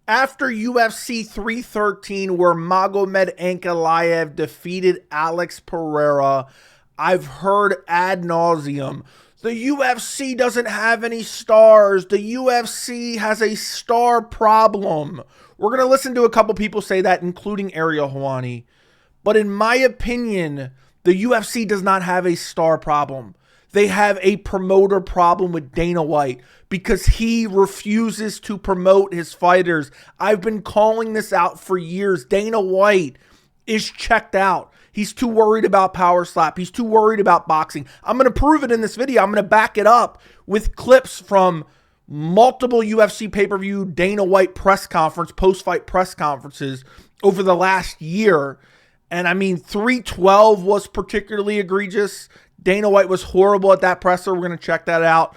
After UFC 313, where Magomed Ankalaev defeated Alex Pereira, I've heard ad nauseum, the UFC doesn't have any stars. The UFC has a star problem. We're going to listen to a couple people say that, including Ariel Helwani. But in my opinion, the UFC does not have a star problem. They have a promoter problem with Dana White because he refuses to promote his fighters. I've been calling this out for years. Dana White is checked out. He's too worried about PowerSlap. He's too worried about boxing. I'm going to prove it in this video. I'm going to back it up with clips from multiple UFC pay-per-view Dana White press conference, post-fight press conferences over the last year. And I mean, 312 was particularly egregious. Dana White was horrible at that presser. We're going to check that out.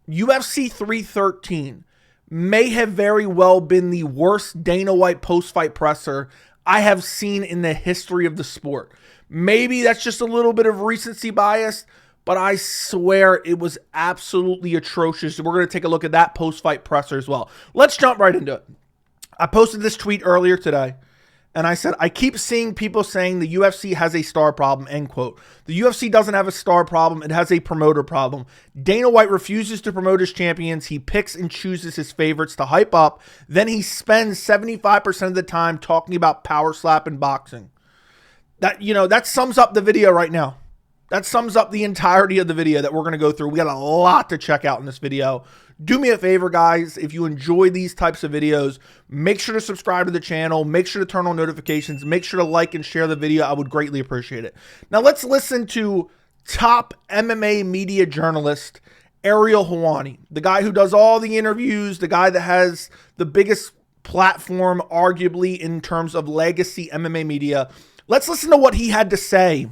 UFC 313 may have very well been the worst Dana White post-fight presser I have seen in the history of the sport. Maybe that's just a little bit of recency bias, but I swear it was absolutely atrocious. We're going to take a look at that post-fight presser as well. Let's jump right into it. I posted this tweet earlier today, and I said, I keep seeing people saying the UFC has a star problem, end quote. The UFC doesn't have a star problem. It has a promoter problem. Dana White refuses to promote his champions. He picks and chooses his favorites to hype up. Then he spends 75% of the time talking about PowerSlap and boxing. That sums up the video right now. That sums up the entirety of the video that we're going to go through. We got a lot to check out in this video. Do me a favor, guys. If you enjoy these types of videos, make sure to subscribe to the channel. Make sure to turn on notifications. Make sure to like and share the video. I would greatly appreciate it. Now, let's listen to top MMA media journalist Ariel Helwani, the guy who does all the interviews, the guy that has the biggest platform, arguably, in terms of legacy MMA media. Let's listen to what he had to say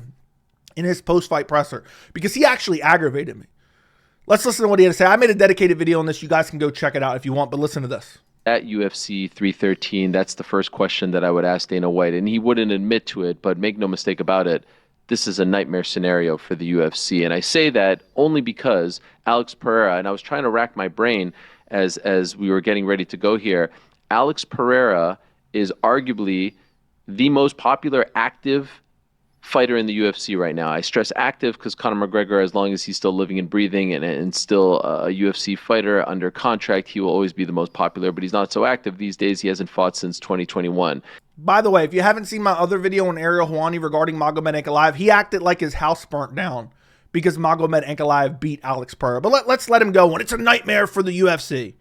in his post-fight presser, because he actually aggravated me. Let's listen to what he had to say. I made a dedicated video on this. You guys can go check it out if you want, but listen to this. At UFC 313, that's the first question that I would ask Dana White, and he wouldn't admit to it, but make no mistake about it, this is a nightmare scenario for the UFC. And I say that only because Alex Pereira, and I was trying to rack my brain as we were getting ready to go here, Alex Pereira is arguably the most popular active fighter in the UFC right now. I stress active because Conor McGregor, as long as he's still living and breathing and still a UFC fighter under contract, he will always be the most popular, but he's not so active these days. He hasn't fought since 2021. By the way, if you haven't seen my other video on Ariel Helwani regarding Magomed Ankalaev, he acted like his house burnt down because Magomed Ankalaev beat Alex Pereira. But let's let him go, and it's a nightmare for the UFC.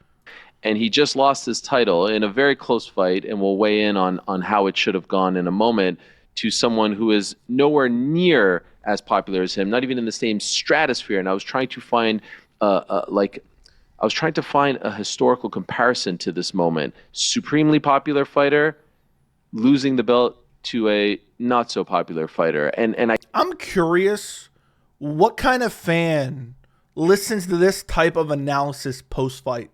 And he just lost his title in a very close fight, and we'll weigh in on how it should have gone in a moment, to someone who is nowhere near as popular as him, not even in the same stratosphere. And I was trying to find a historical comparison to this moment. Supremely popular fighter losing the belt to a not so popular fighter. And I'm curious what kind of fan listens to this type of analysis post-fight.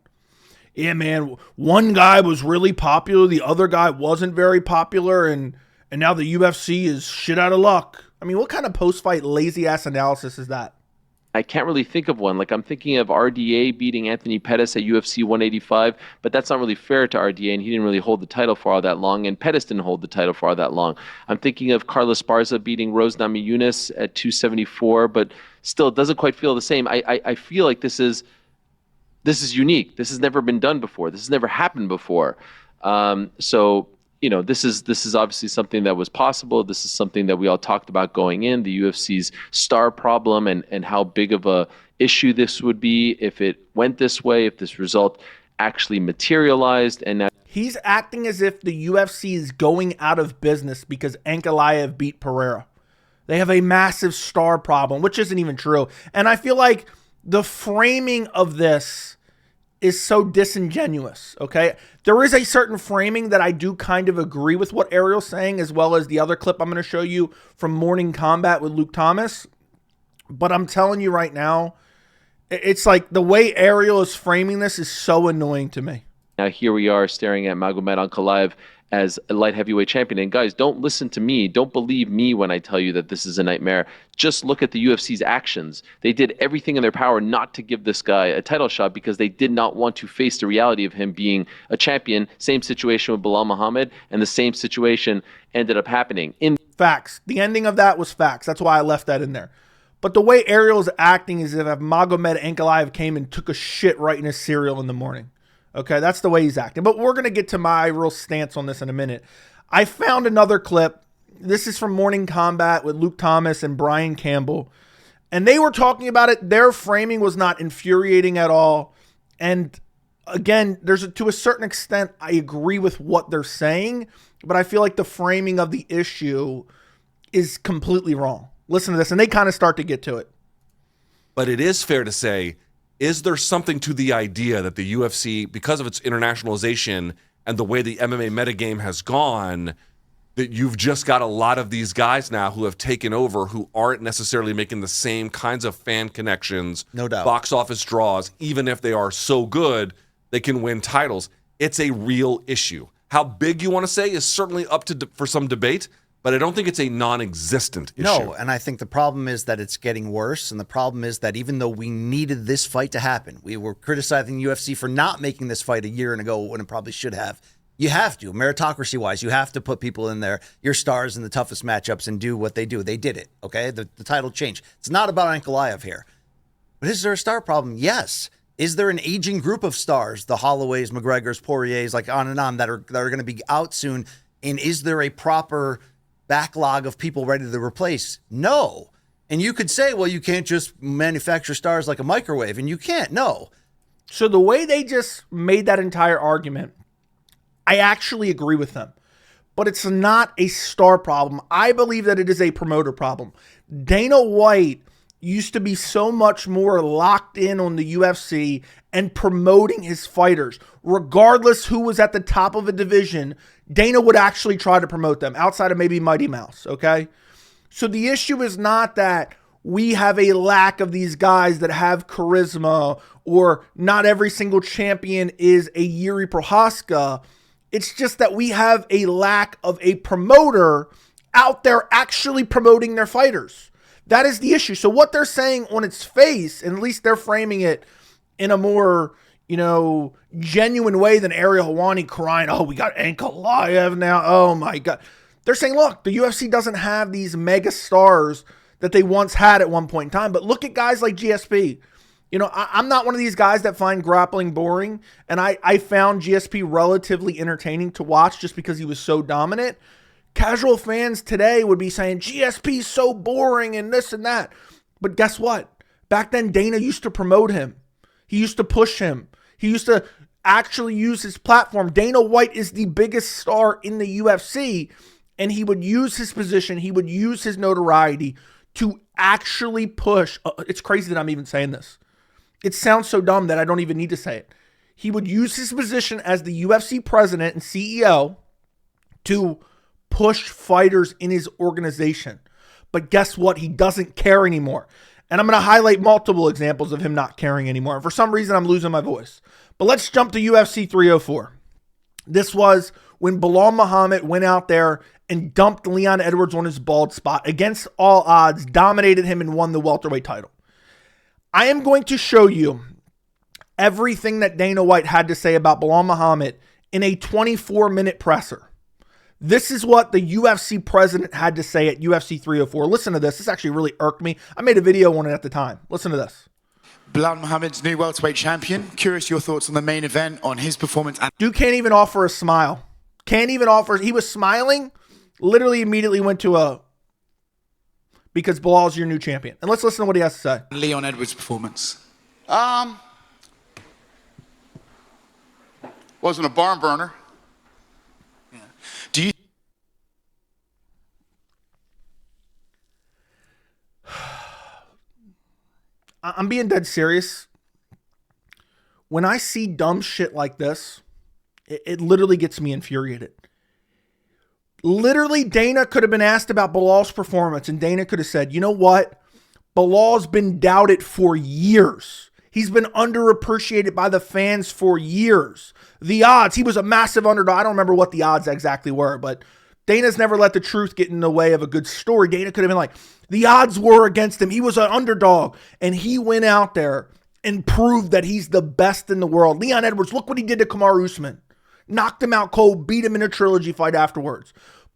Yeah, man, one guy was really popular, the other guy wasn't very popular, and now the UFC is shit out of luck. I mean, what kind of post-fight lazy-ass analysis is that? I can't really think of one. Like, I'm thinking of RDA beating Anthony Pettis at UFC 185, but that's not really fair to RDA, and he didn't really hold the title for all that long, and Pettis didn't hold the title for all that long. I'm thinking of Carlos Esparza beating Rose Namajunas at 274, but still, it doesn't quite feel the same. I feel like this is unique. This has never been done before. This has never happened before. So, this is obviously something that was possible. This is something that we all talked about going in, the UFC's star problem, and how big of a issue this would be if it went this way, if this result actually materialized. And now he's acting as if the UFC is going out of business because Ankalaev beat Pereira. They have a massive star problem, which isn't even true. And I feel like the framing of this is so disingenuous, okay? There is a certain framing that I do kind of agree with what Ariel's saying, as well as the other clip I'm going to show you from Morning Combat with Luke Thomas. But I'm telling you right now, it's like the way Ariel is framing this is so annoying to me. Now here we are staring at Magomed Ankalaev as a light heavyweight champion. And guys, don't listen to me. Don't believe me when I tell you that this is a nightmare. Just look at the UFC's actions. They did everything in their power not to give this guy a title shot because they did not want to face the reality of him being a champion. Same situation with Belal Muhammad, and the same situation ended up happening. Facts. The ending of that was facts. That's why I left that in there. But the way Ariel's acting is as if Magomed Ankalaev came and took a shit right in his cereal in the morning. Okay, that's the way he's acting. But we're going to get to my real stance on this in a minute. I found another clip. This is from Morning Combat with Luke Thomas and Brian Campbell. And they were talking about it. Their framing was not infuriating at all. And again, to a certain extent, I agree with what they're saying. But I feel like the framing of the issue is completely wrong. Listen to this. And they kind of start to get to it. But it is fair to say, is there something to the idea that the UFC, because of its internationalization and the way the MMA metagame has gone, that you've just got a lot of these guys now who have taken over who aren't necessarily making the same kinds of fan connections, no doubt, box office draws, even if they are so good, they can win titles. It's a real issue. How big you want to say is certainly up for some debate, but I don't think it's a non-existent issue. No, and I think the problem is that it's getting worse, and the problem is that even though we needed this fight to happen, we were criticizing UFC for not making this fight a year ago when it probably should have. You have to, meritocracy-wise, you have to put people in there, your stars in the toughest matchups and do what they do. They did it, okay? The title changed. It's not about Ankalaev here. But is there a star problem? Yes. Is there an aging group of stars, the Holloways, McGregors, Poiriers, like on and on, that are going to be out soon? And is there a proper backlog of people ready to replace? No. And you could say, well, you can't just manufacture stars like a microwave, and you can't. No. So the way they just made that entire argument, I actually agree with them. But it's not a star problem. I believe that it is a promoter problem. Dana White used to be so much more locked in on the UFC and promoting his fighters. Regardless who was at the top of a division, Dana would actually try to promote them outside of maybe Mighty Mouse, okay? So the issue is not that we have a lack of these guys that have charisma or not every single champion is a Yuri Prohaska. It's just that we have a lack of a promoter out there actually promoting their fighters. That is the issue. So what they're saying on its face, and at least they're framing it in a more, genuine way than Ariel Helwani crying, oh, we got Ankalaev now. Oh, my God. They're saying, look, the UFC doesn't have these mega stars that they once had at one point in time. But look at guys like GSP. I'm not one of these guys that find grappling boring. And I found GSP relatively entertaining to watch just because he was so dominant. Casual fans today would be saying, GSP is so boring and this and that. But guess what? Back then, Dana used to promote him. He used to push him. He used to actually use his platform. Dana White is the biggest star in the UFC, and he would use his position. He would use his notoriety to actually push. It's crazy that I'm even saying this. It sounds so dumb that I don't even need to say it. He would use his position as the UFC president and CEO to push fighters in his organization. But guess what? He doesn't care anymore. And I'm going to highlight multiple examples of him not caring anymore. And for some reason, I'm losing my voice. But let's jump to UFC 304. This was when Belal Muhammad went out there and dumped Leon Edwards on his bald spot against all odds, dominated him, and won the welterweight title. I am going to show you everything that Dana White had to say about Belal Muhammad in a 24-minute presser. This is what the UFC president had to say at UFC 304. Listen to this. This actually really irked me. I made a video on it at the time. Listen to this. Belal Muhammad's new welterweight champion. Curious your thoughts on the main event, on his performance. Dude can't even offer a smile. Can't even offer. He was smiling. Literally immediately went to because Belal's your new champion. And let's listen to what he has to say. Leon Edwards' performance. Wasn't a barn burner. Yeah. Do you... I'm being dead serious. When I see dumb shit like this, it literally gets me infuriated. Literally, Dana could have been asked about Belal's performance, and Dana could have said, you know what? Belal's been doubted for years. He's been underappreciated by the fans for years. The odds, he was a massive underdog. I don't remember what the odds exactly were, but Dana's never let the truth get in the way of a good story. Dana could have been like, the odds were against him. He was an underdog. And he went out there and proved that he's the best in the world. Leon Edwards, look what he did to Kamaru Usman. Knocked him out cold, beat him in a trilogy fight afterwards.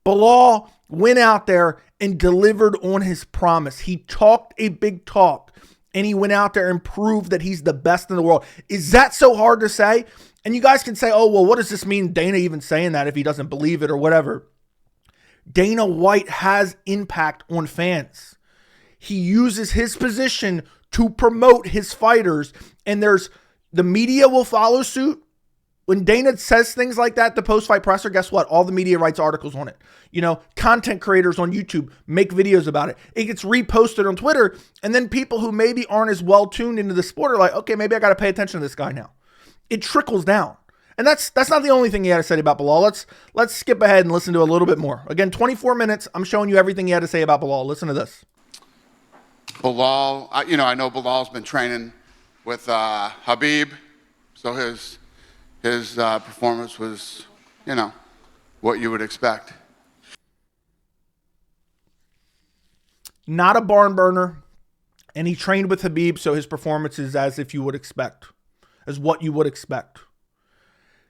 Belal went out there and delivered on his promise. He talked a big talk, and he went out there and proved that he's the best in the world. Is that so hard to say? And you guys can say, oh, well, what does this mean, Dana even saying that if he doesn't believe it or whatever? Dana White has impact on fans. He uses his position to promote his fighters, and the media will follow suit. When Dana says things like that, the post-fight presser, guess what? All the media writes articles on it. Content creators on YouTube make videos about it. It gets reposted on Twitter, and then people who maybe aren't as well tuned into the sport are like, okay, maybe I got to pay attention to this guy now. It trickles down. And that's not the only thing he had to say about Belal. Let's skip ahead and listen to a little bit more. Again, 24 minutes. I'm showing you everything he had to say about Belal. Listen to this. Belal, I know Belal's been training with Habib, so his performance was, what you would expect. Not a barn burner, and he trained with Habib, so his performance is as if you would expect, as what you would expect.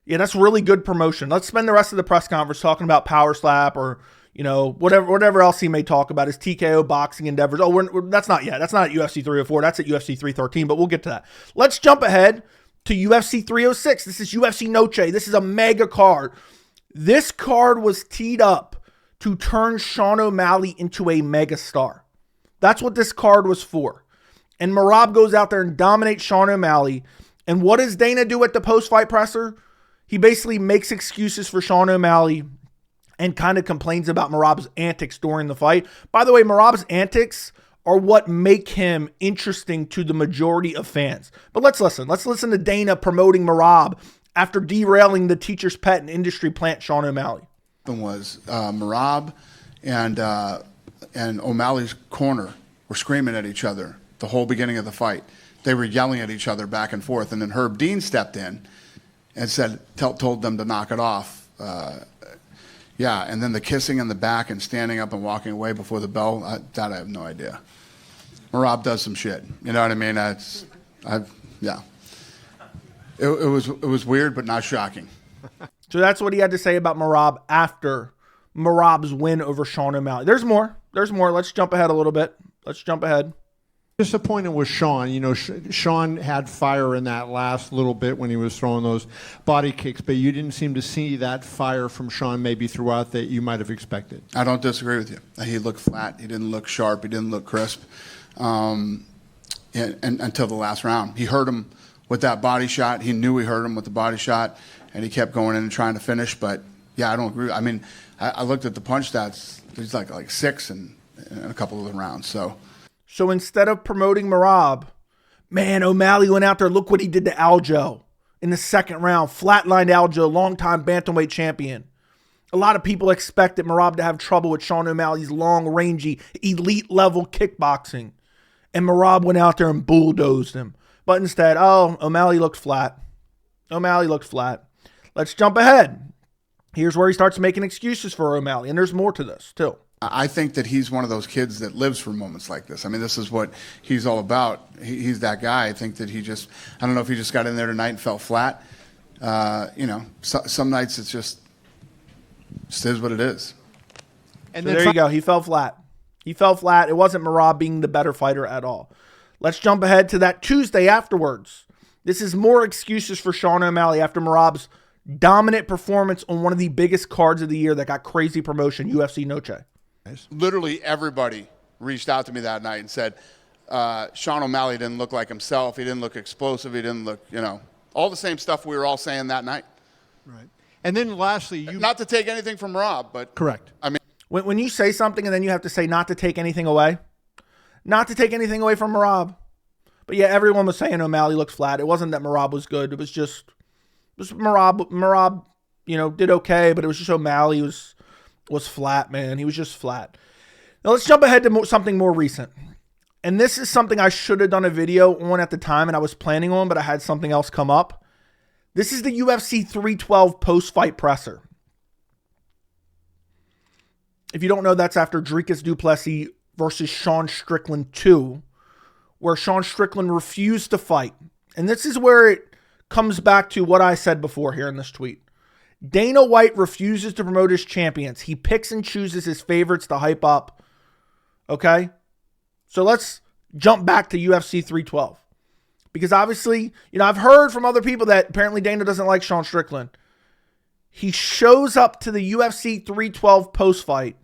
Yeah, that's really good promotion. Let's spend the rest of the press conference talking about PowerSlap or, whatever else he may talk about, his TKO boxing endeavors. Oh, that's not yet. That's not at UFC 304. That's at UFC 313, but we'll get to that. Let's jump ahead to UFC 306. This is UFC Noche. This is a mega card. This card was teed up to turn Sean O'Malley into a mega star. That's what this card was for. And Merab goes out there and dominates Sean O'Malley. And what does Dana do at the post-fight presser? He basically makes excuses for Sean O'Malley and kind of complains about Merab's antics during the fight. By the way, Merab's antics are what make him interesting to the majority of fans. But let's listen. Let's listen to Dana promoting Merab after derailing the teacher's pet and industry plant Sean O'Malley. Was Merab and O'Malley's corner were screaming at each other the whole beginning of the fight. They were yelling at each other back and forth, and then Herb Dean stepped in and told them to knock it off. And then the kissing in the back and standing up and walking away before the bell, that I have no idea. Merab does some shit. You know what I mean? It was weird, but not shocking. So that's what he had to say about Merab after Merab's win over Sean O'Malley. There's more. Let's jump ahead a little bit. Disappointed with Sean. Sean had fire in that last little bit when he was throwing those body kicks, but you didn't seem to see that fire from Sean maybe throughout that you might have expected. I don't disagree with you. He looked flat. He didn't look sharp. He didn't look crisp and until the last round. He hurt him with that body shot. He knew he hurt him with the body shot, and he kept going in and trying to finish. But, yeah, I don't agree. I mean, I looked at the punch stats. He's like 6 in a couple of the rounds, So instead of promoting Merab, man, O'Malley went out there. Look what he did to Aljo in the second round. Flatlined Aljo, longtime bantamweight champion. A lot of people expected Merab to have trouble with Sean O'Malley's long, rangy, elite-level kickboxing. And Merab went out there and bulldozed him. But instead, O'Malley looked flat. Let's jump ahead. Here's where he starts making excuses for O'Malley. And there's more to this, too. I think that he's one of those kids that lives for moments like this. I mean, this is what he's all about. He's that guy. I think that I don't know if he just got in there tonight and felt flat. Some nights it's just is what it is. And so there you go. He fell flat. It wasn't Merab being the better fighter at all. Let's jump ahead to that Tuesday afterwards. This is more excuses for Sean O'Malley after Merab's dominant performance on one of the biggest cards of the year that got crazy promotion, UFC Noche. Literally everybody reached out to me that night and said, Sean O'Malley didn't look like himself. He didn't look explosive. He didn't look, all the same stuff we were all saying that night. Right. And then lastly, not to take anything from Rob, but correct. I mean, when you say something and then you have to say not to take anything away from Merab. But yeah, everyone was saying O'Malley looked flat. It wasn't that Merab was good. It was Merab, did okay, but it was just O'Malley was flat, man. He was just flat. Now let's jump ahead to something more recent. and this is something I should have done a video on at the time and I was planning on, but I had something else come up. This is the UFC 312 post-fight presser. If you don't know, that's after Dricus Du Plessis versus Sean Strickland 2, where Sean Strickland refused to fight. And this is where it comes back to what I said before here in this tweet. Dana White refuses to promote his champions. He picks and chooses his favorites to hype up. Okay? So let's jump back to UFC 312. Because obviously, I've heard from other people that apparently Dana doesn't like Sean Strickland. He shows up to the UFC 312 post-fight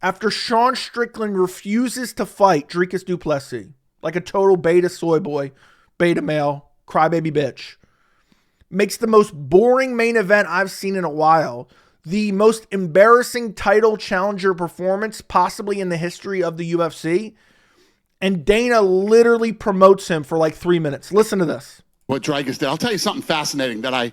after Sean Strickland refuses to fight Dricus Du Plessis. Like a total beta soy boy, beta male, crybaby bitch. Makes the most boring main event I've seen in a while. The most embarrassing title challenger performance possibly in the history of the UFC. And Dana literally promotes him for like 3 minutes. Listen to this. What Dricus did. I'll tell you something fascinating that I...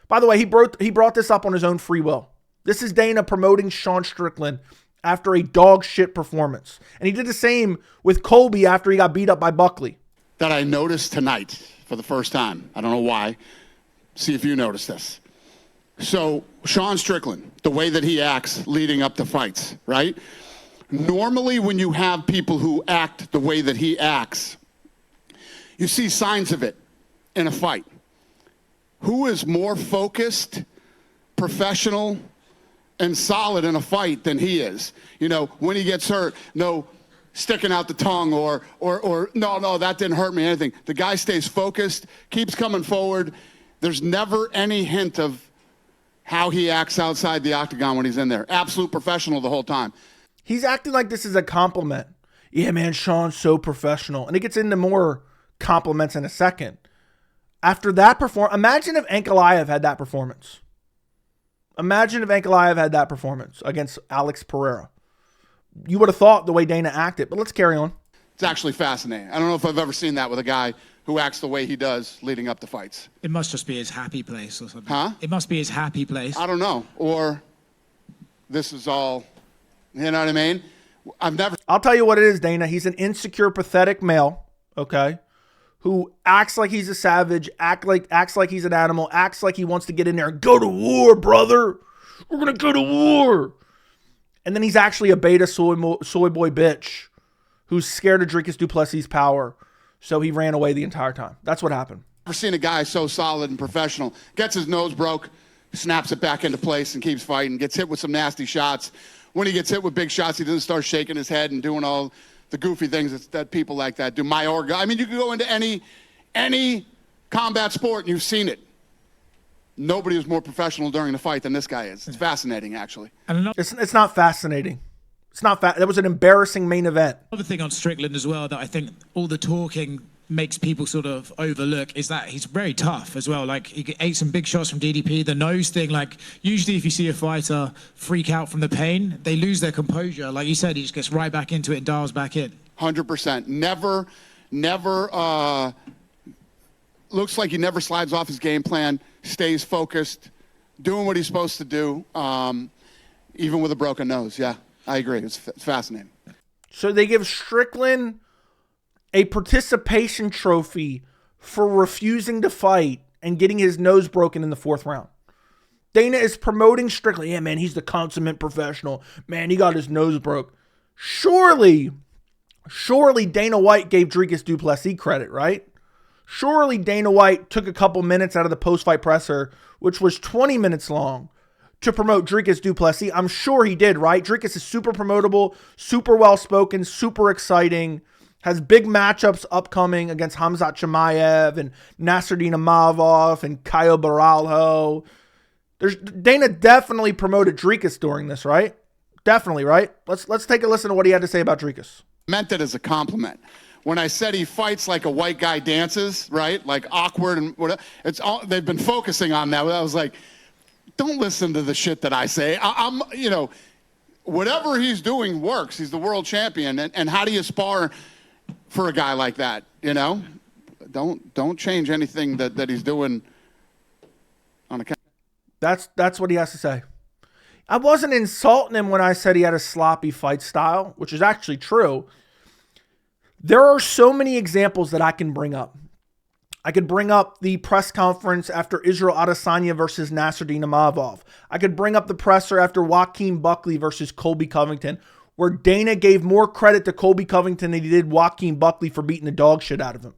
By the way, he brought this up on his own free will. This is Dana promoting Sean Strickland after a dog shit performance. And he did the same with Colby after he got beat up by Buckley. That I noticed tonight for the first time. I don't know why. See if you noticed this. So, Sean Strickland, the way that he acts leading up to fights, right? Normally, when you have people who act the way that he acts, you see signs of it in a fight. Who is more focused, professional, and solid in a fight than he is? When he gets hurt, no sticking out the tongue or no, that didn't hurt me, anything. The guy stays focused, keeps coming forward. There's never any hint of how he acts outside the octagon when he's in there. Absolute professional the whole time. He's acting like this is a compliment. Yeah, man, Sean's so professional. And he gets into more compliments in a second. After that performance, imagine if Ankalaev had that performance. Imagine if Ankalaev had that performance against Alex Pereira. You would have thought the way Dana acted, but let's carry on. It's actually fascinating. I don't know if I've ever seen that with a guy who acts the way he does leading up to fights. It must just be his happy place or something. Huh? It must be his happy place. I don't know. Or this is all, you know what I mean? I'll tell you what it is, Dana. He's an insecure, pathetic male, okay, who acts like he's a savage, acts like he's an animal, acts like he wants to get in there and go to war, brother. We're going to go to war. And then he's actually a beta soy boy bitch who's scared of Dricus Du Plessis' power. So he ran away the entire time. That's what happened. I've never seen a guy so solid and professional. Gets his nose broke, snaps it back into place and keeps fighting. Gets hit with some nasty shots. When he gets hit with big shots, he doesn't start shaking his head and doing all the goofy things that people like that do. I mean, you can go into any combat sport and you've seen it. Nobody is more professional during the fight than this guy is. It's fascinating, actually. It's not fascinating. It's not that was an embarrassing main event. Another thing on Strickland as well that I think all the talking makes people sort of overlook is that he's very tough as well. Like, he ate some big shots from DDP. The nose thing, like, usually if you see a fighter freak out from the pain, they lose their composure. Like you said, he just gets right back into it and dials back in. 100%. Never, looks like he never slides off his game plan, stays focused, doing what he's supposed to do, even with a broken nose. Yeah, I agree. It's fascinating. So they give Strickland a participation trophy for refusing to fight and getting his nose broken in the 4th round. Dana is promoting Strickland. Yeah, man, he's the consummate professional. Man, he got his nose broke. Surely Dana White gave Dricus Du Plessis credit, right? Surely Dana White took a couple minutes out of the post-fight presser, which was 20 minutes long, to promote Dricus Du Plessis. I'm sure he did, right? Dricus is super promotable, super well-spoken, super exciting, has big matchups upcoming against Khamzat Chimaev and Nasruddin Imavov and Caio Baralho. Dana definitely promoted Dricus during this, right? Definitely, right? Let's take a listen to what he had to say about Dricus. Meant it as a compliment. When I said he fights like a white guy dances, right? Like awkward and whatever. They've been focusing on that. I was like, don't listen to the shit that I say. I'm whatever he's doing works. He's the world champion. And how do you spar for a guy like that? Don't change anything that he's doing on account. That's what he has to say. I wasn't insulting him when I said he had a sloppy fight style, which is actually true. There are so many examples that I can bring up. I could bring up the press conference after Israel Adesanya versus Nasruddin Imavov. I could bring up the presser after Joaquin Buckley versus Colby Covington, where Dana gave more credit to Colby Covington than he did Joaquin Buckley for beating the dog shit out of him.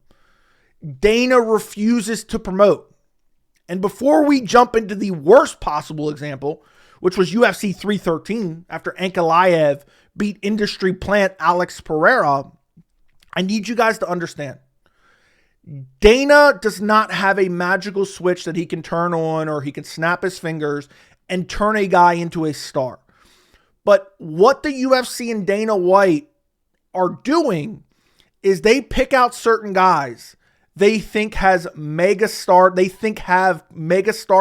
Dana refuses to promote. And before we jump into the worst possible example, which was UFC 313 after Ankalaev beat industry plant Alex Pereira, I need you guys to understand. Dana does not have a magical switch that he can turn on or he can snap his fingers and turn a guy into a star. But what the UFC and Dana White are doing is they pick out certain guys they think have megastar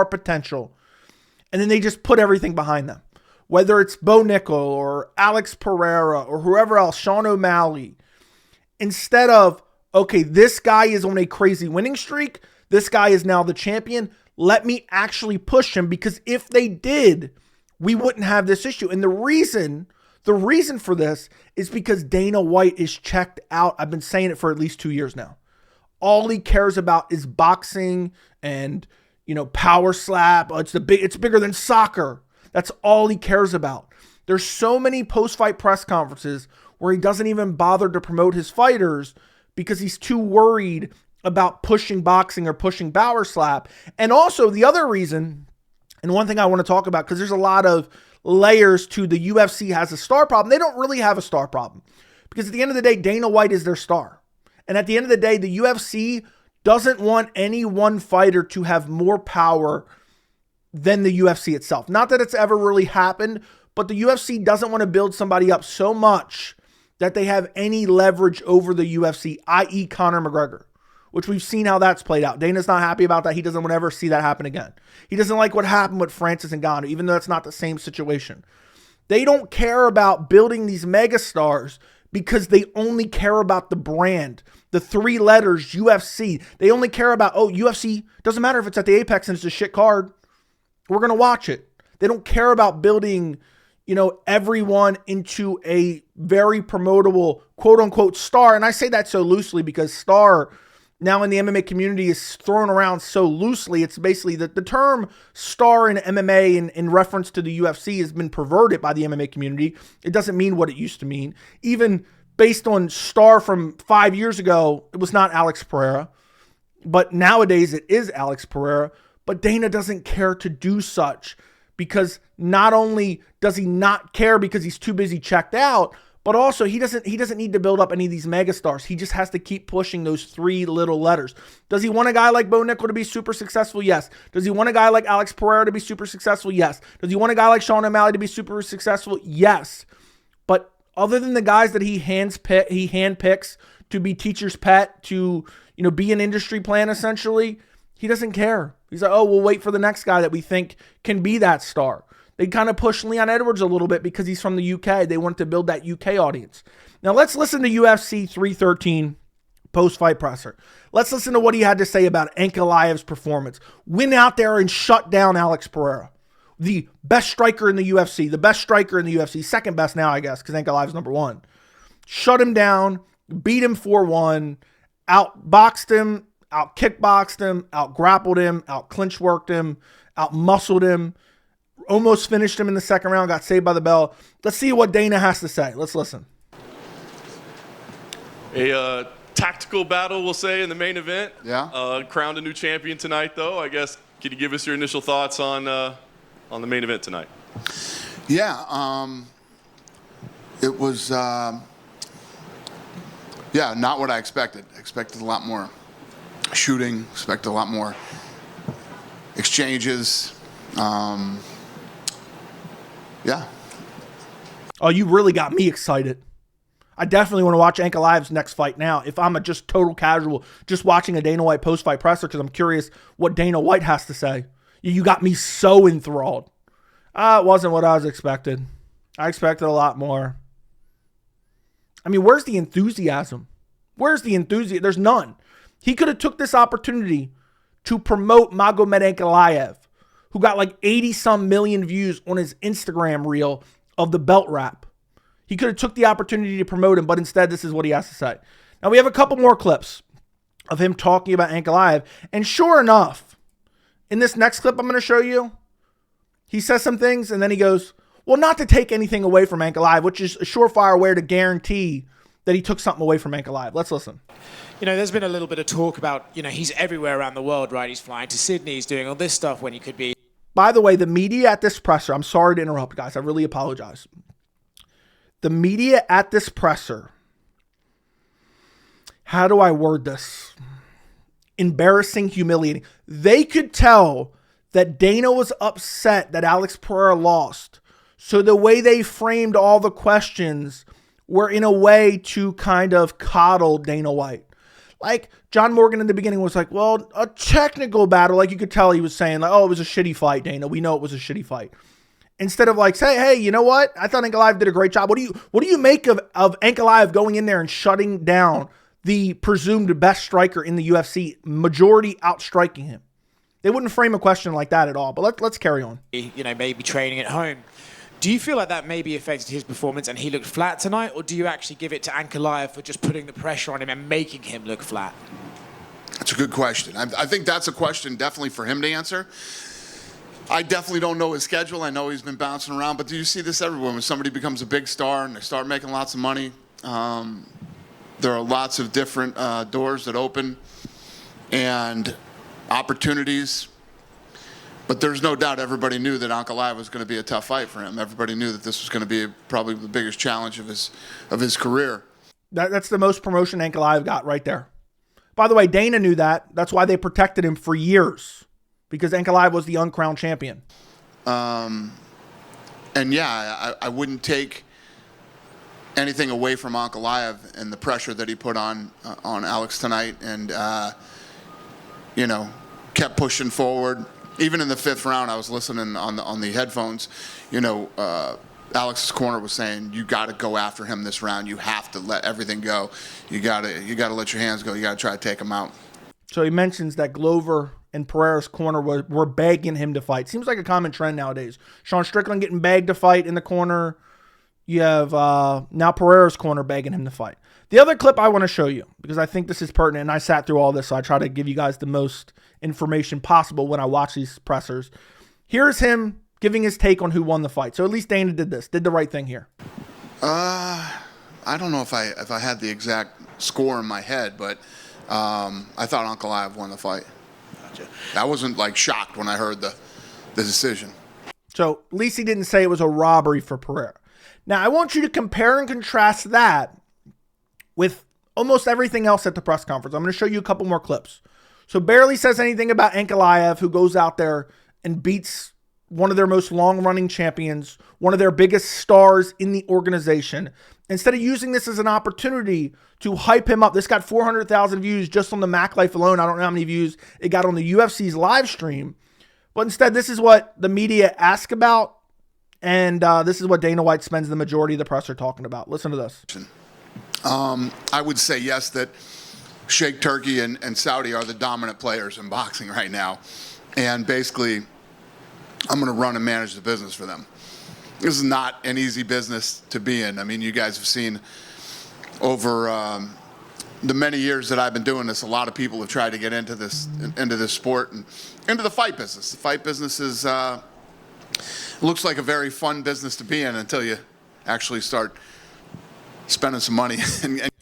potential, and then they just put everything behind them. Whether it's Bo Nickel or Alex Pereira or whoever else, Sean O'Malley, instead of, okay, this guy is on a crazy winning streak, this guy is now the champion, let me actually push him, because if they did, we wouldn't have this issue. And the reason for this is because Dana White is checked out. I've been saying it for at least 2 years now. All he cares about is boxing and, PowerSlap. It's bigger than soccer. That's all he cares about. There's so many post-fight press conferences where he doesn't even bother to promote his fighters because he's too worried about pushing boxing or pushing PowerSlap. And also the other reason, and one thing I want to talk about, because there's a lot of layers to the UFC has a star problem. They don't really have a star problem, because at the end of the day, Dana White is their star. And at the end of the day, the UFC doesn't want any one fighter to have more power than the UFC itself. Not that it's ever really happened, but the UFC doesn't want to build somebody up so much that they have any leverage over the UFC, i.e. Conor McGregor, which we've seen how that's played out. Dana's not happy about that. He doesn't want to ever see that happen again. He doesn't like what happened with Francis Ngannou, even though it's not the same situation. They don't care about building these megastars because they only care about the brand, the 3 letters, UFC. They only care about, UFC, doesn't matter if it's at the Apex and it's a shit card. We're going to watch it. They don't care about building, everyone into a very promotable, quote unquote, star. And I say that so loosely because star now in the MMA community is thrown around so loosely. It's basically the term star in MMA in reference to the UFC has been perverted by the MMA community. It doesn't mean what it used to mean. Even based on star from 5 years ago, it was not Alex Pereira. But nowadays it is Alex Pereira. But Dana doesn't care to do such, because not only does he not care because he's too busy checked out, but also he doesn't need to build up any of these megastars. He just has to keep pushing those 3 little letters. Does he want a guy like Bo Nickel to be super successful? Yes. Does he want a guy like Alex Pereira to be super successful? Yes. Does he want a guy like Sean O'Malley to be super successful? Yes. But other than the guys that he handpicks to be teacher's pet, to be an industry plan essentially, he doesn't care. He's like, we'll wait for the next guy that we think can be that star. They kind of pushed Leon Edwards a little bit because he's from the UK. They wanted to build that UK audience. Now let's listen to UFC 313 post-fight presser. Let's listen to what he had to say about Ankalaev's performance. Went out there and shut down Alex Pereira, the best striker in the UFC, second best now, I guess, because Ankalaev's number 1. Shut him down, beat him 4-1, outboxed him, out kickboxed him, out grappled him, out clinch worked him, out muscled him, almost finished him in the second round, got saved by the bell. Let's see what Dana has to say. Let's listen. A tactical battle, we'll say, in the main event. Yeah. Crowned a new champion tonight, though. I guess, can you give us your initial thoughts on the main event tonight? Yeah. It was, not what I expected. I expected a lot more shooting, expected a lot more exchanges. Yeah. Oh, you really got me excited. I definitely want to watch Ankalaev's next fight now. If I'm a just total casual, just watching a Dana White post-fight presser because I'm curious what Dana White has to say. You got me so enthralled. It wasn't what I was expected. I expected a lot more. I mean, where's the enthusiasm? There's none. He could have took this opportunity to promote Magomed Ankalaev, who got like 80-some million views on his Instagram reel of the belt wrap. He could have took the opportunity to promote him, but instead this is what he has to say. Now we have a couple more clips of him talking about Ankalaev. And sure enough, in this next clip I'm going to show you, he says some things and then he goes, well, not to take anything away from Ankalaev, which is a surefire way to guarantee that he took something away from Ankalaev. Let's listen. You know, there's been a little bit of talk about, you know, he's everywhere around the world, right? He's flying to Sydney, he's doing all this stuff when he could be. By the way, the media at this presser, I'm sorry to interrupt, guys. I really apologize. The media at this presser, how do I word this? Embarrassing, humiliating. They could tell that Dana was upset that Alex Pereira lost. So the way they framed all the questions were in a way to kind of coddle Dana White. Like John Morgan in the beginning was like, well, a technical battle. Like you could tell he was saying like, oh, it was a shitty fight, Dana. We know it was a shitty fight. Instead of like, say, hey, you know what? I thought Ankalaev did a great job. What do you make of Ankalaev going in there and shutting down the presumed best striker in the UFC, majority outstriking him? They wouldn't frame a question like that at all. But let's carry on. You know, maybe training at home. Do you feel like that maybe affected his performance and he looked flat tonight? Or do you actually give it to Ankalaev for just putting the pressure on him and making him look flat? That's a good question. I think that's a question definitely for him to answer. I definitely don't know his schedule. I know he's been bouncing around. But do you see this everywhere? When somebody becomes a big star and they start making lots of money, there are lots of different doors that open and opportunities. But there's no doubt everybody knew that Ankalaev was going to be a tough fight for him. Everybody knew that this was going to be probably the biggest challenge of his career. That's the most promotion Ankalaev got right there. By the way, Dana knew that. That's why they protected him for years, because Ankalaev was the uncrowned champion. And yeah, I wouldn't take anything away from Ankalaev and the pressure that he put on Alex tonight, and you know, kept pushing forward. Even in the fifth round, I was listening on the headphones. You know, Alex's corner was saying, "You got to go after him this round. You have to let everything go. You got to let your hands go. You got to try to take him out." So he mentions that Glover and Pereira's corner were begging him to fight. Seems like a common trend nowadays. Sean Strickland getting begged to fight in the corner. You have now Pereira's corner begging him to fight. The other clip I want to show you, because I think this is pertinent, and I sat through all this, so I try to give you guys the most information possible when I watch these pressers. Here's him giving his take on who won the fight. So at least Dana did the right thing here. I don't know if I had the exact score in my head, but I thought Ankalaev won the fight. Gotcha. I wasn't like shocked when I heard the decision. So at least he didn't say it was a robbery for Pereira. Now I want you to compare and contrast that with almost everything else at the press conference. I'm going to show you a couple more clips. So barely says anything about Ankalaev, who goes out there and beats one of their most long-running champions, one of their biggest stars in the organization. Instead of using this as an opportunity to hype him up, this got 400,000 views just on the Mac Life alone. I don't know how many views it got on the UFC's live stream. But instead, this is what the media ask about, and this is what Dana White spends the majority of the presser talking about. Listen to this. I would say yes, that Sheikh Turkey and Saudi are the dominant players in boxing right now. And basically, I'm going to run and manage the business for them. This is not an easy business to be in. I mean, you guys have seen over the many years that I've been doing this, a lot of people have tried to get into this sport and into the fight business. The fight business is looks like a very fun business to be in until you actually start spending some money.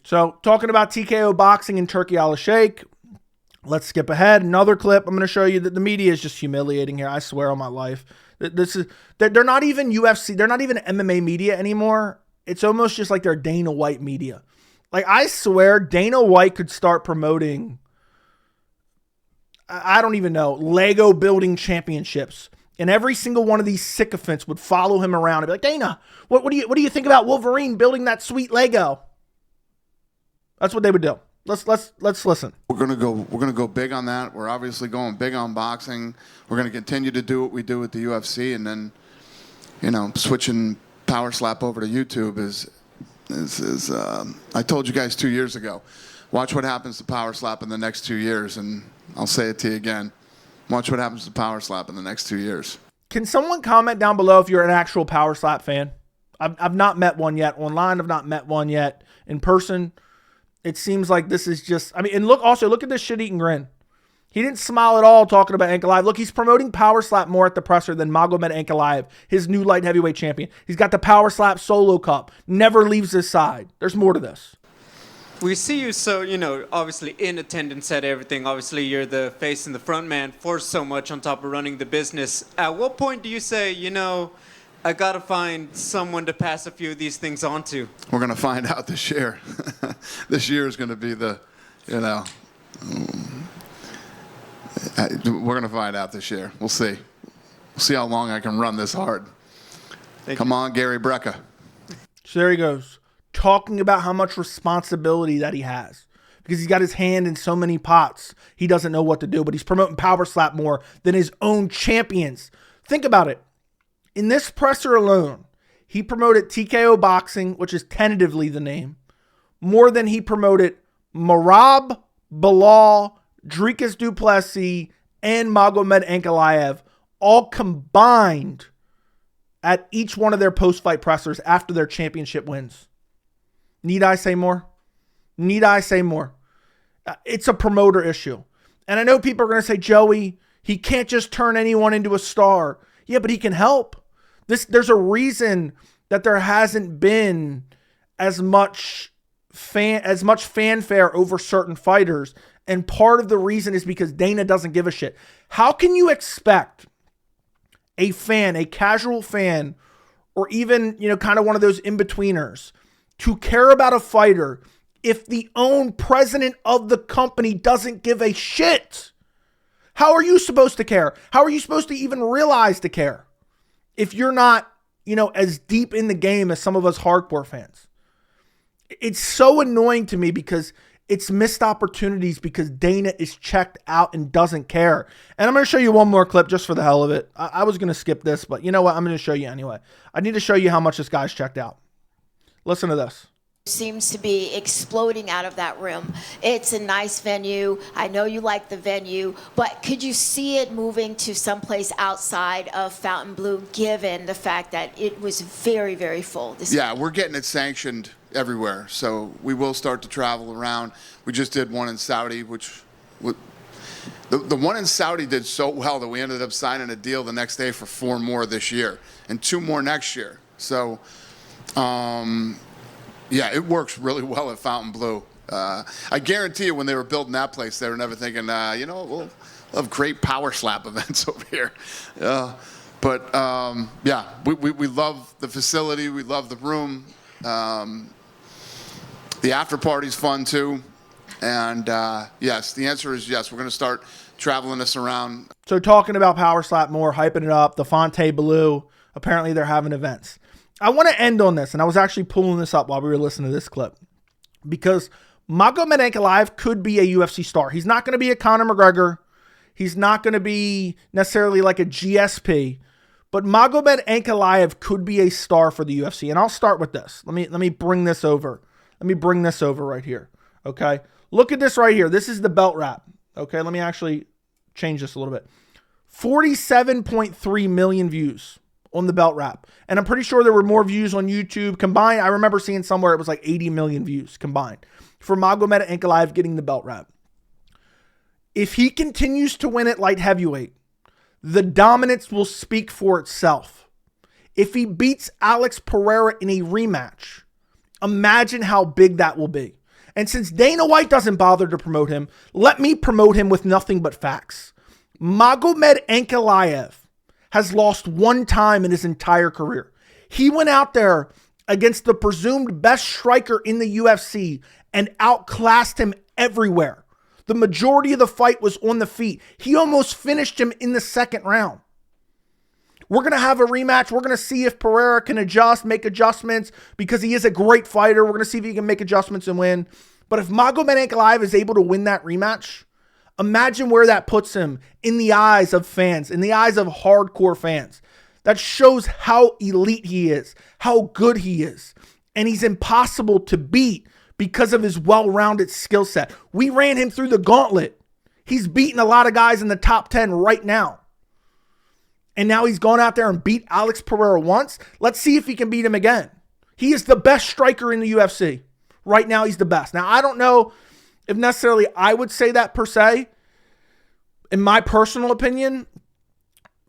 So talking about TKO boxing in Turkey Al Sheikh, let's skip ahead. Another clip. I'm going to show you that the media is just humiliating here. I swear on my life. They're not even UFC. They're not even MMA media anymore. It's almost just like they're Dana White media. Like, I swear Dana White could start promoting, I don't even know, Lego building championships. And every single one of these sycophants would follow him around and be like, Dana, what do you think about Wolverine building that sweet Lego? That's what they would do. Let's listen. We're gonna go big on that. We're obviously going big on boxing. We're gonna continue to do what we do with the UFC, and then, you know, switching PowerSlap over to YouTube is I told you guys 2 years ago. Watch what happens to PowerSlap in the next 2 years, and I'll say it to you again. Watch what happens to PowerSlap in the next 2 years. Can someone comment down below if you're an actual PowerSlap fan? I've not met one yet. Online, I've not met one yet. In person, It seems like this is just, I mean, and look at this shit-eating grin. He didn't smile at all talking about Ankalaev. Look, he's promoting PowerSlap more at the presser than Magomed Ankalaev, his new light heavyweight champion. He's got the PowerSlap Solo Cup. Never leaves his side. There's more to this. We see you so, obviously in attendance at everything. Obviously, you're the face and the front man for so much on top of running the business. At what point do you say, I got to find someone to pass a few of these things on to? We're going to find out this year. This year is going to be the, we're going to find out this year. We'll see. We'll see how long I can run this hard. Come on, Gary Brecka. So there he goes, talking about how much responsibility that he has because he's got his hand in so many pots. He doesn't know what to do, but he's promoting PowerSlap more than his own champions. Think about it. In this presser alone, he promoted TKO Boxing, which is tentatively the name, more than he promoted Merab, Belal, Dricus Du Plessis, and Magomed Ankalaev, all combined at each one of their post-fight pressers after their championship wins. Need I say more? Need I say more? It's a promoter issue. And I know people are going to say, Joey, he can't just turn anyone into a star. Yeah, but he can help. There's a reason that there hasn't been as much fanfare over certain fighters. And part of the reason is because Dana doesn't give a shit. How can you expect a fan, a casual fan, or even, kind of one of those in-betweeners to care about a fighter if the own president of the company doesn't give a shit? How are you supposed to care? How are you supposed to even realize to care if you're not, as deep in the game as some of us hardcore fans? It's so annoying to me because it's missed opportunities because Dana is checked out and doesn't care. And I'm going to show you one more clip just for the hell of it. I was going to skip this, but you know what? I'm going to show you anyway. I need to show you how much this guy's checked out. Listen to this. Seems to be exploding out of that room. It's a nice venue. I know you like the venue, but could you see it moving to someplace outside of Fontainebleau given the fact that it was very, very full this Yeah, we're getting it sanctioned everywhere, so we will start to travel around. We just did one in Saudi, which the one in Saudi did so well that we ended up signing a deal the next day for 4 more this year and 2 more next year. So yeah, it works really well at Fontainebleau. I guarantee you when they were building that place, they were never thinking, we'll have great PowerSlap events over here. But yeah, we love the facility. We love the room. The after party's fun too. And yes, the answer is yes. We're going to start traveling this around. So talking about PowerSlap more, hyping it up, the Fontainebleau, apparently they're having events. I want to end on this, and I was actually pulling this up while we were listening to this clip, because Magomed Ankalaev could be a UFC star. He's not going to be a Conor McGregor. He's not going to be necessarily like a GSP, but Magomed Ankalaev could be a star for the UFC. And I'll start with this. Let me bring this over. Let me bring this over right here. Okay. Look at this right here. This is the belt wrap. Okay. Let me actually change this a little bit. 47.3 million views on the belt wrap. And I'm pretty sure there were more views on YouTube combined. I remember seeing somewhere it was like 80 million views combined for Magomed Ankalaev getting the belt wrap. If he continues to win at light heavyweight, the dominance will speak for itself. If he beats Alex Pereira in a rematch, imagine how big that will be. And since Dana White doesn't bother to promote him, let me promote him with nothing but facts. Magomed Ankalaev has lost 1 time in his entire career. He went out there against the presumed best striker in the UFC and outclassed him everywhere. The majority of the fight was on the feet. He almost finished him in the 2nd round. We're going to have a rematch. We're going to see if Pereira can make adjustments, because he is a great fighter. We're going to see if he can make adjustments and win. But if Magomed Ankalaev is able to win that rematch, imagine where that puts him in the eyes of fans, in the eyes of hardcore fans. That shows how elite he is, how good he is. And he's impossible to beat because of his well-rounded skill set. We ran him through the gauntlet. He's beaten a lot of guys in the top 10 right now. And now he's gone out there and beat Alex Pereira once. Let's see if he can beat him again. He is the best striker in the UFC Right now, he's the best. Now, I don't know if necessarily I would say that per se, in my personal opinion,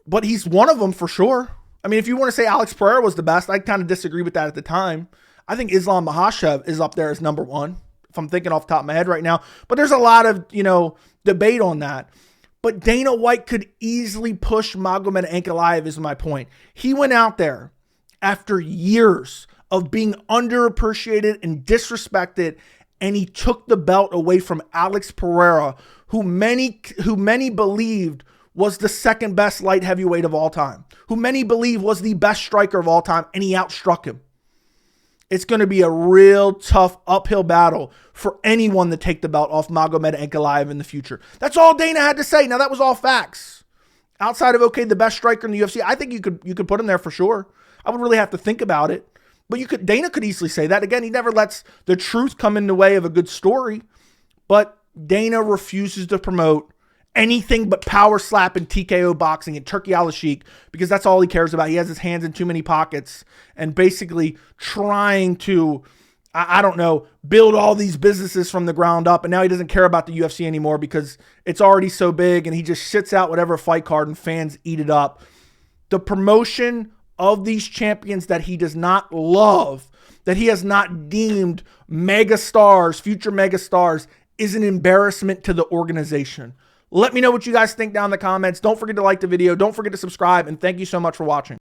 but he's one of them for sure. I mean, if you want to say Alex Pereira was the best, I kind of disagree with that at the time. I think Islam Makhachev is up there as number one, if I'm thinking off the top of my head right now. But there's a lot of, debate on that. But Dana White could easily push Magomed Ankalaev is my point. He went out there after years of being underappreciated and disrespected, and he took the belt away from Alex Pereira, who many believed was the second best light heavyweight of all time, who many believe was the best striker of all time, and he outstruck him. It's going to be a real tough uphill battle for anyone to take the belt off Magomed Ankalaev in the future. That's all Dana had to say. Now, that was all facts. Outside of, the best striker in the UFC, I think you could put him there for sure. I would really have to think about it. But Dana could easily say that. Again, he never lets the truth come in the way of a good story. But Dana refuses to promote anything but power slap and TKO boxing and Turkey Al-Sheikh because that's all he cares about. He has his hands in too many pockets and basically trying to, build all these businesses from the ground up. And now he doesn't care about the UFC anymore because it's already so big and he just shits out whatever fight card and fans eat it up. The promotion of these champions that he does not love, that he has not deemed mega stars, future mega stars, is an embarrassment to the organization. Let me know what you guys think down in the comments. Don't forget to like the video. Don't forget to subscribe. And thank you so much for watching.